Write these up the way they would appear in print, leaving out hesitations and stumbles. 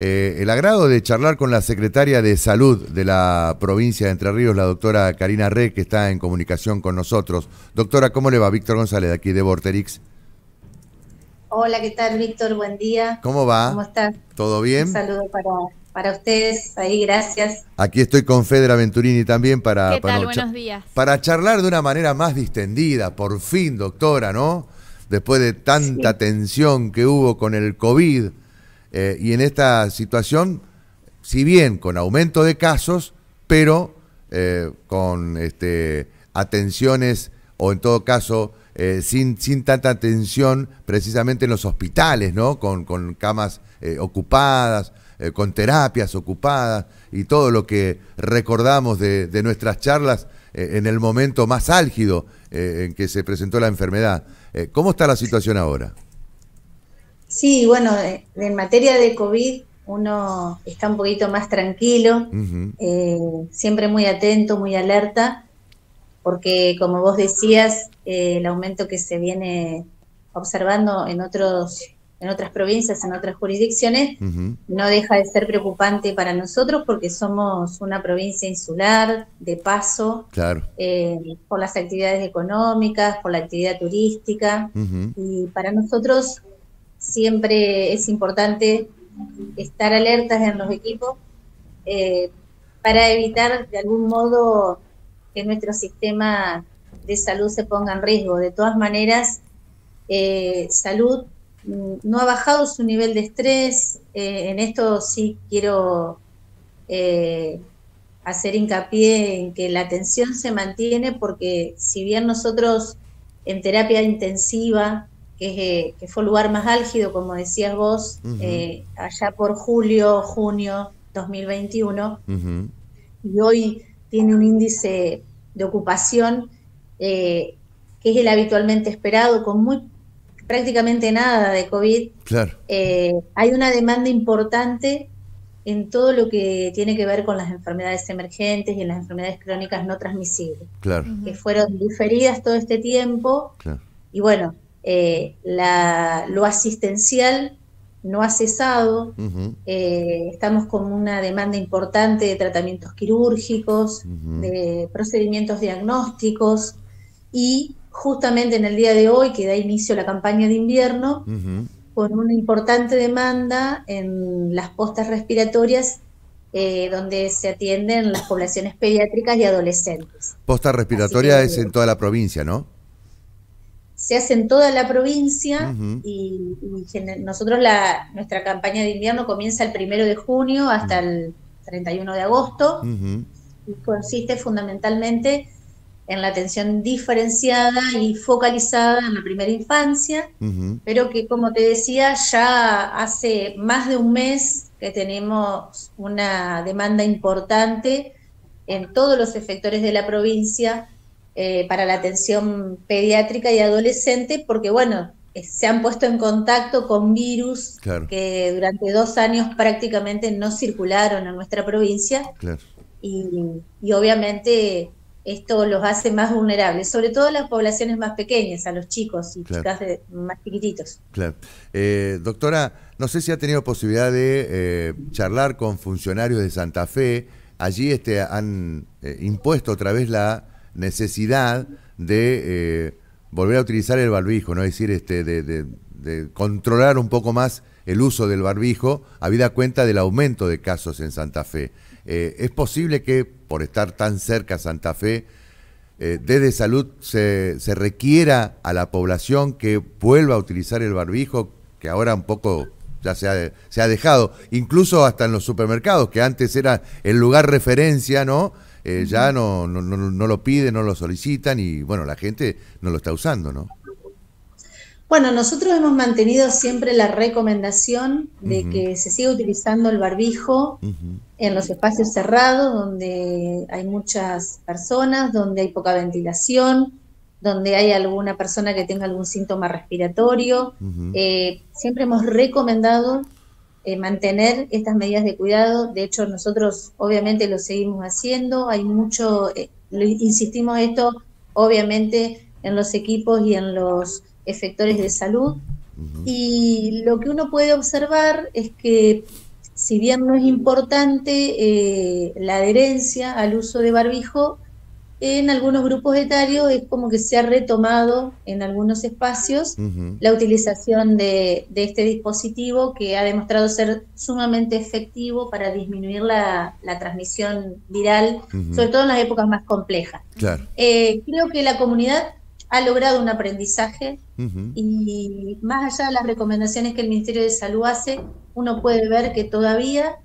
El agrado de charlar con la secretaria de Salud de la provincia de Entre Ríos, la doctora Karina Re, que está en comunicación con nosotros. Doctora, ¿cómo le va? Víctor González, de aquí de Vorterix. Hola, ¿qué tal, Víctor? Buen día. ¿Cómo ¿Cómo va? estás? ¿Todo Un bien? saludo para ustedes. Ahí, gracias. Aquí estoy con Fedra Venturini también ¿Qué tal? Buenos días. para charlar de una manera más distendida, por fin, doctora, ¿no? Después de Sí. tanta tensión que hubo con el COVID y en esta situación, si bien con aumento de casos, pero con atenciones o en todo caso sin tanta atención precisamente en los hospitales, ¿no? Con camas ocupadas, con terapias ocupadas y todo lo que recordamos de nuestras charlas en el momento más álgido en que se presentó la enfermedad. ¿Cómo está la situación ahora? Sí, bueno, en materia de COVID uno está un poquito más tranquilo, Ujú. siempre muy atento, muy alerta, porque como vos decías, el aumento que se viene observando en otras provincias, en otras jurisdicciones, Ujú. no deja de ser preocupante para nosotros porque somos una provincia insular, de paso, Claro. por las actividades económicas, por la actividad turística, Ujú. y para nosotros siempre es importante estar alertas en los equipos eh, para evitar de algún modo que nuestro sistema de salud se ponga en riesgo. De todas maneras, salud no ha bajado su nivel de estrés. En esto sí quiero eh, hacer hincapié en que la atención se mantiene porque si bien nosotros en terapia intensiva, que fue el lugar más álgido, como decías vos, Ujú. allá por julio, junio 2021, Ujú. y hoy tiene un índice de ocupación que es el habitualmente esperado, con prácticamente nada de COVID, Claro. hay una demanda importante en todo lo que tiene que ver con las enfermedades emergentes y en las enfermedades crónicas no transmisibles, Claro. que Ujú. fueron diferidas todo este tiempo. Claro. Y bueno, lo asistencial no ha cesado. Ujú. Estamos con una demanda importante de tratamientos quirúrgicos, Ujú. de procedimientos diagnósticos, y justamente en el día de hoy, que da inicio la campaña de invierno, Ujú. con una importante demanda en las postas respiratorias, donde se atienden las poblaciones pediátricas y adolescentes. Posta Así que respiratoria es en toda la provincia, ¿no? se hace en toda la provincia Ujú. y nosotros nuestra campaña de invierno comienza el 1 de junio hasta el 31 de agosto Ujú. y consiste fundamentalmente en la atención diferenciada y focalizada en la primera infancia, Ujú. pero que, como te decía, ya hace más de un mes que tenemos una demanda importante en todos los efectores de la provincia para la atención pediátrica y adolescente, porque, bueno, se han puesto en contacto con virus Claro. que durante 2 años prácticamente no circularon en nuestra provincia Claro. y obviamente esto los hace más vulnerables, sobre todo a las poblaciones más pequeñas, a los chicos y Claro. chicas más chiquititos. Claro. Doctora, no sé si ha tenido posibilidad de charlar con funcionarios de Santa Fe. Allí han impuesto otra vez la necesidad de volver a utilizar el barbijo, ¿no? Es decir, de controlar un poco más el uso del barbijo, habida cuenta del aumento de casos en Santa Fe. ¿Es posible que, por estar tan cerca Santa Fe, desde salud se requiera a la población que vuelva a utilizar el barbijo, que ahora un poco ya se ha dejado, incluso hasta en los supermercados, que antes era el lugar referencia, ¿no? Ya no lo piden, no lo solicitan y bueno, la gente no lo está usando, ¿no? Bueno, nosotros hemos mantenido siempre la recomendación de Ujú. que se siga utilizando el barbijo Ujú. en los espacios cerrados, donde hay muchas personas, donde hay poca ventilación, donde hay alguna persona que tenga algún síntoma respiratorio. Ujú. Siempre hemos recomendado mantener estas medidas de cuidado. De hecho, nosotros obviamente lo seguimos haciendo. Hay mucho, insistimos esto, obviamente, en los equipos y en los efectores de salud. Ujú. Y lo que uno puede observar es que si bien no es importante la adherencia al uso de barbijo, en algunos grupos etarios es como que se ha retomado en algunos espacios la utilización de este dispositivo que ha demostrado ser sumamente efectivo para disminuir la transmisión viral, sobre todo en las épocas más complejas. Claro. Creo que la comunidad ha logrado un aprendizaje y más allá de las recomendaciones que el Ministerio de Salud hace, uno puede ver que todavía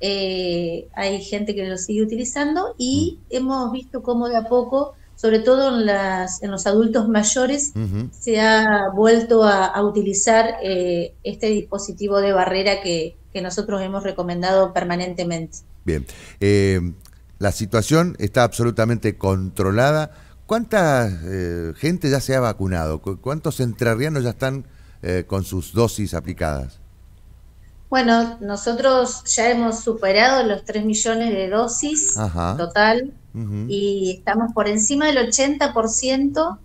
hay gente que lo sigue utilizando y hemos visto cómo de a poco, sobre todo en los adultos mayores, se ha vuelto a utilizar este dispositivo de barrera que nosotros hemos recomendado permanentemente. Bien, la situación está absolutamente controlada. ¿Cuánta gente ya se ha vacunado? ¿Cuántos entrerrianos ya están con sus dosis aplicadas? Bueno, nosotros ya hemos superado los 3 millones de dosis total y estamos por encima del 80%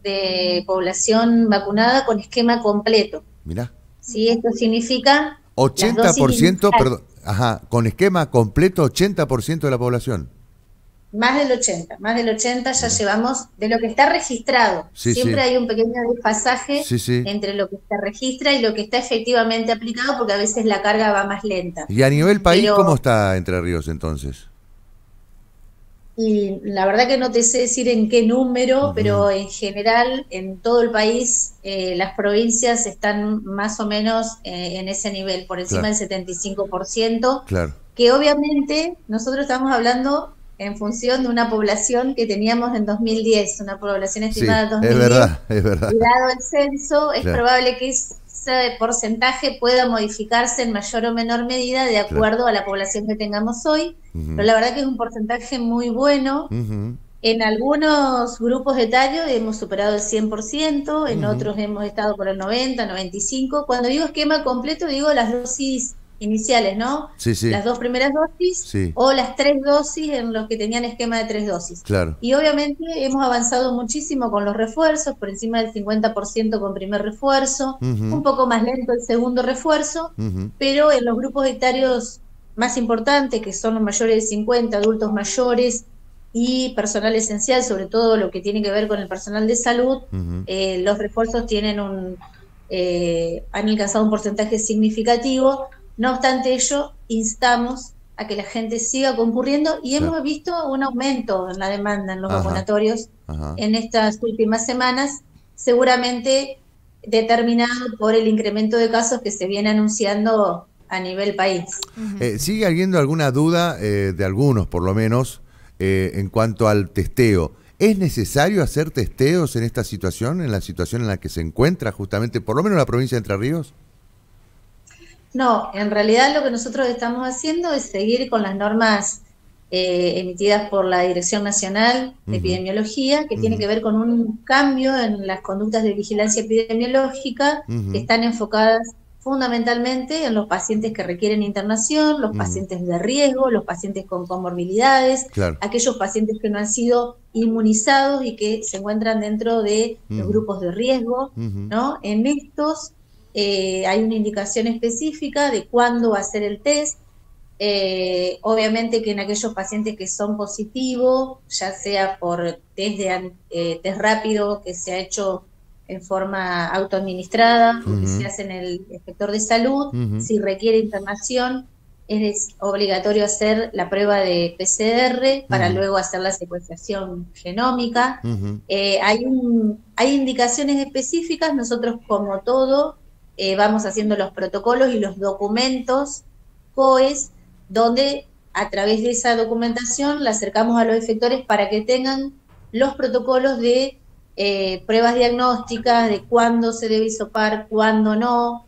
de población vacunada con esquema completo. Mirá. Sí, esto significa 80%, perdón, con esquema completo, 80% de la población. Más del 80 ya llevamos de lo que está registrado. Siempre hay un pequeño desfasaje entre lo que se registra y lo que está efectivamente aplicado, porque a veces la carga va más lenta. ¿Y a nivel país cómo está Entre Ríos entonces? Y la verdad que no te sé decir en qué número, pero en general en todo el país las provincias están más o menos en ese nivel, por encima del 75%, que obviamente nosotros estamos hablando en función de una población que teníamos en 2010, una población estimada en 2010. Es verdad. Y dado el censo, es probable que ese porcentaje pueda modificarse en mayor o menor medida de acuerdo a la población que tengamos hoy, pero la verdad que es un porcentaje muy bueno. En algunos grupos etarios hemos superado el 100%, en otros hemos estado por el 90, 95. Cuando digo esquema completo, digo las dosis iniciales, ¿no? Las 2 primeras dosis o las 3 dosis en los que tenían esquema de 3 dosis. Y obviamente hemos avanzado muchísimo con los refuerzos, por encima del 50% con primer refuerzo, un poco más lento el segundo refuerzo, pero en los grupos etarios más importantes, que son los mayores de 50, adultos mayores y personal esencial, sobre todo lo que tiene que ver con el personal de salud, los refuerzos tienen han alcanzado un porcentaje significativo. No obstante ello, instamos a que la gente siga concurriendo y hemos visto un aumento en la demanda en los vacunatorios en estas últimas semanas, seguramente determinado por el incremento de casos que se viene anunciando a nivel país. ¿Sigue habiendo alguna duda, de algunos por lo menos, en cuanto al testeo? ¿Es necesario hacer testeos en esta situación, en la situación en la que se encuentra justamente, por lo menos la provincia de Entre Ríos? No, en realidad lo que nosotros estamos haciendo es seguir con las normas emitidas por la Dirección Nacional de Epidemiología, que tiene que ver con un cambio en las conductas de vigilancia epidemiológica, que están enfocadas fundamentalmente en los pacientes que requieren internación, los pacientes de riesgo, los pacientes con comorbilidades, aquellos pacientes que no han sido inmunizados y que se encuentran dentro de los grupos de riesgo, ¿no? En estos hay una indicación específica de cuándo hacer el test. Obviamente que en aquellos pacientes que son positivos, ya sea por test rápido que se ha hecho en forma autoadministrada o que se hace en el inspector de salud, si requiere internación es obligatorio hacer la prueba de PCR para luego hacer la secuenciación genómica. Hay indicaciones específicas, nosotros como todo vamos haciendo los protocolos y los documentos COES, donde a través de esa documentación la acercamos a los efectores para que tengan los protocolos de pruebas diagnósticas, de cuándo se debe hisopar, cuándo no,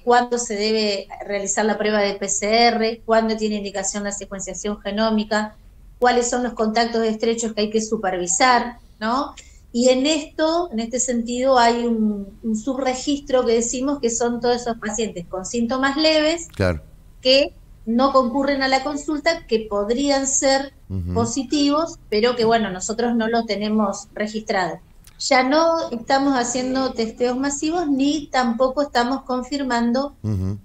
cuándo se debe realizar la prueba de PCR, cuándo tiene indicación la secuenciación genómica, cuáles son los contactos estrechos que hay que supervisar, ¿no? Y en este sentido, hay un subregistro que decimos que son todos esos pacientes con síntomas leves que no concurren a la consulta, que podrían ser positivos, pero que, bueno, nosotros no los tenemos registrados. Ya no estamos haciendo testeos masivos ni tampoco estamos confirmando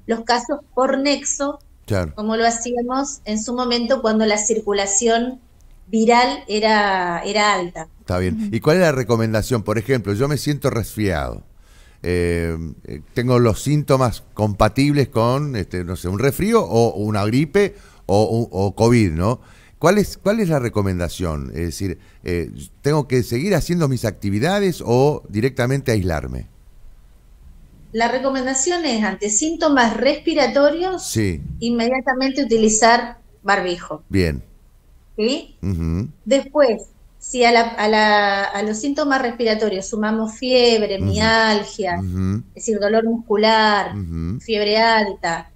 los casos por nexo Claro. como lo hacíamos en su momento cuando la circulación viral era alta. Está bien. ¿Y cuál es la recomendación? Por ejemplo, yo me siento resfriado. Tengo los síntomas compatibles con, no sé, un resfrío o una gripe o COVID, ¿no? ¿Cuál es la recomendación? Es decir, ¿tengo que seguir haciendo mis actividades o directamente aislarme? La recomendación es, ante síntomas respiratorios, Sí, inmediatamente utilizar barbijo. bien. ¿Sí? Ujú, Después, si a los síntomas respiratorios sumamos fiebre, ujú, mialgia, ujú, es decir, dolor muscular, ujú. fiebre alta,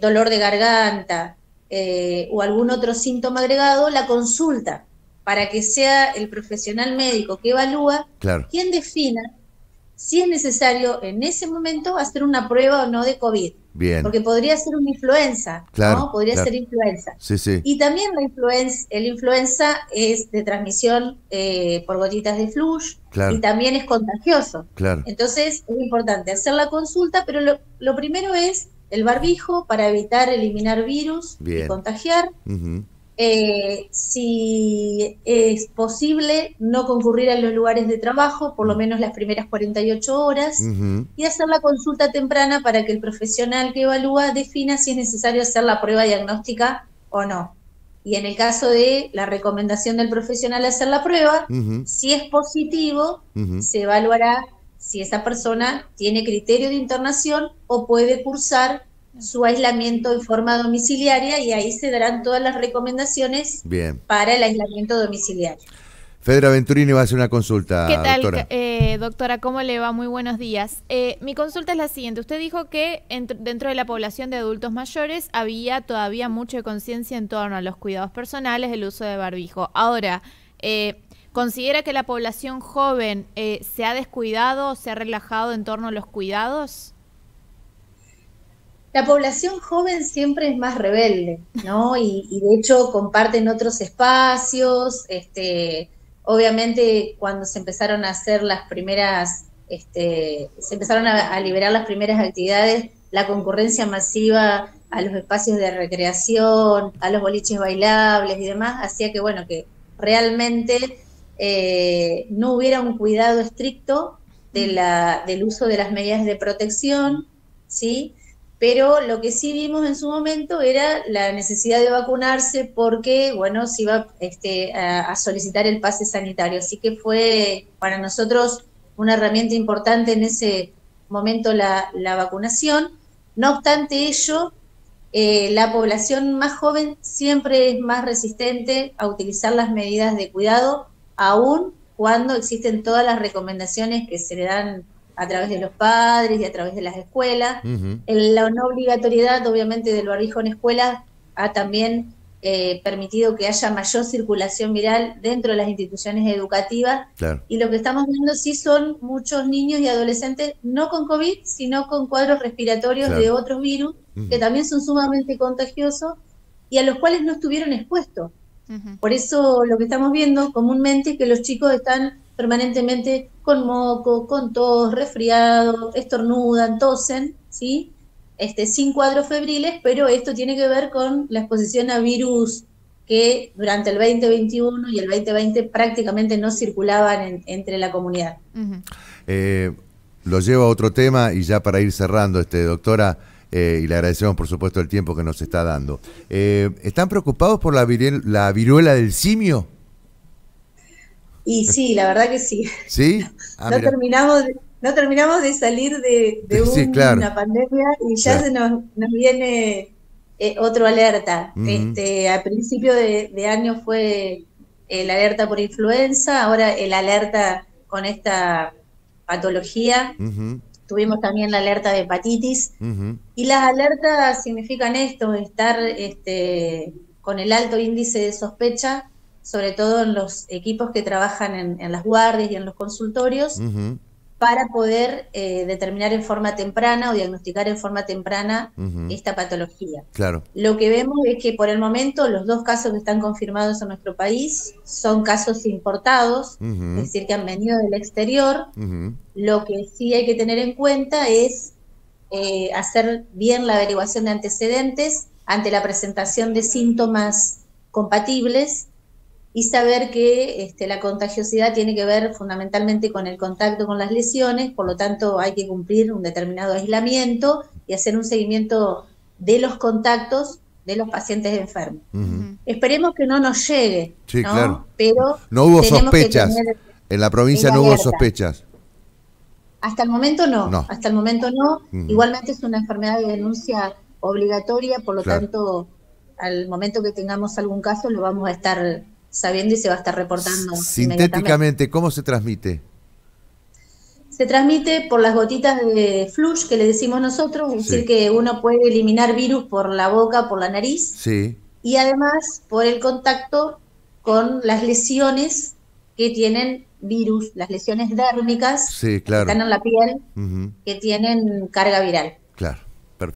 dolor de garganta o algún otro síntoma agregado, la consulta para que sea el profesional médico que evalúa Claro, quien defina si es necesario en ese momento hacer una prueba o no de COVID, bien. porque podría ser una influenza, Claro, ¿no? Podría claro. ser influenza. Sí, sí, Y también el influenza es de transmisión por gotitas de flush y claro, también es contagioso. claro. Entonces es importante hacer la consulta, pero lo primero es el barbijo para evitar eliminar virus y Bien. contagiar. Ujú, Si es posible, no concurrir a los lugares de trabajo, por lo menos las primeras 48 horas, ujú. y hacer la consulta temprana para que el profesional que evalúa defina si es necesario hacer la prueba diagnóstica o no. Y en el caso de la recomendación del profesional de hacer la prueba, Ujú, si es positivo, ujú. se evaluará si esa persona tiene criterio de internación o puede cursar su aislamiento en forma domiciliaria y ahí se darán todas las recomendaciones Bien. para el aislamiento domiciliario. Fedra Venturini va a hacer una ¿Qué consulta, tal, doctora. doctora? ¿Cómo le va? Muy buenos días. Mi consulta es la siguiente. Usted dijo que dentro de la población de adultos mayores había todavía mucha conciencia en torno a los cuidados personales, el uso de barbijo. Ahora, ¿considera que la población joven se ha descuidado o se ha relajado en torno a los cuidados? La población joven siempre es más rebelde, ¿no? Y de hecho comparten otros espacios. Obviamente cuando se empezaron a hacer las primeras, se empezaron a liberar las primeras actividades, la concurrencia masiva a los espacios de recreación, a los boliches bailables y demás, hacía que, bueno, que realmente no hubiera un cuidado estricto del uso de las medidas de protección, ¿sí? Pero lo que sí vimos en su momento era la necesidad de vacunarse porque, bueno, se iba a solicitar el pase sanitario. Así que fue para nosotros una herramienta importante en ese momento la vacunación. No obstante ello, la población más joven siempre es más resistente a utilizar las medidas de cuidado, aun cuando existen todas las recomendaciones que se le dan a través de los padres y a través de las escuelas. Ujú, La no obligatoriedad, obviamente, del barbijo en escuelas ha también permitido que haya mayor circulación viral dentro de las instituciones educativas. claro. Y lo que estamos viendo sí son muchos niños y adolescentes, no con COVID, sino con cuadros respiratorios de Claro. otros virus, que Ujú. también son sumamente contagiosos y a los cuales no estuvieron expuestos. Ujú. Por eso lo que estamos viendo comúnmente es que los chicos están permanentemente con moco, con tos, resfriados, estornudan, tosen, ¿sí? Sin cuadros febriles, pero esto tiene que ver con la exposición a virus que durante el 2021 y el 2020 prácticamente no circulaban entre la comunidad. Ujú. Eh, lo llevo a otro tema y ya para ir cerrando, doctora, y le agradecemos por supuesto el tiempo que nos está dando. ¿Están preocupados por la viruela del simio? Y sí, la verdad que sí. ¿Sí? Ah, No mira. terminamos de salir de Sí, claro, una pandemia y ya claro. se nos viene otro alerta. Ujú, A principio de año fue el alerta por influenza, ahora el alerta con esta patología. ujú, Tuvimos también la alerta de hepatitis. ujú. Y las alertas significan esto, estar con el alto índice de sospecha, sobre todo en los equipos que trabajan en las guardias y en los consultorios, Ujú, para poder determinar en forma temprana o diagnosticar en forma temprana ujú. esta patología. Claro. Lo que vemos es que por el momento los 2 casos que están confirmados en nuestro país son casos importados, es Ujú, decir, que han venido del exterior. ujú. Lo que sí hay que tener en cuenta es hacer bien la averiguación de antecedentes ante la presentación de síntomas compatibles y saber que la contagiosidad tiene que ver fundamentalmente con el contacto con las lesiones, por lo tanto hay que cumplir un determinado aislamiento y hacer un seguimiento de los contactos de los pacientes enfermos. Esperemos que no nos llegue, sí, ¿no? Claro. Pero no hubo tenemos sospechas. que tener En la provincia no hubo sospechas. Hasta el momento no. Hasta el momento no. Igualmente es una enfermedad de denuncia obligatoria, por lo tanto, al momento que tengamos algún caso lo vamos a estar sabiendo y se va a estar reportando. Sintéticamente, ¿cómo se transmite? Se transmite por las gotitas de flush que le decimos nosotros, es decir, que uno puede eliminar virus por la boca, por la nariz, y además por el contacto con las lesiones que tienen virus, las lesiones dérmicas que están en la piel, que tienen carga viral. Claro.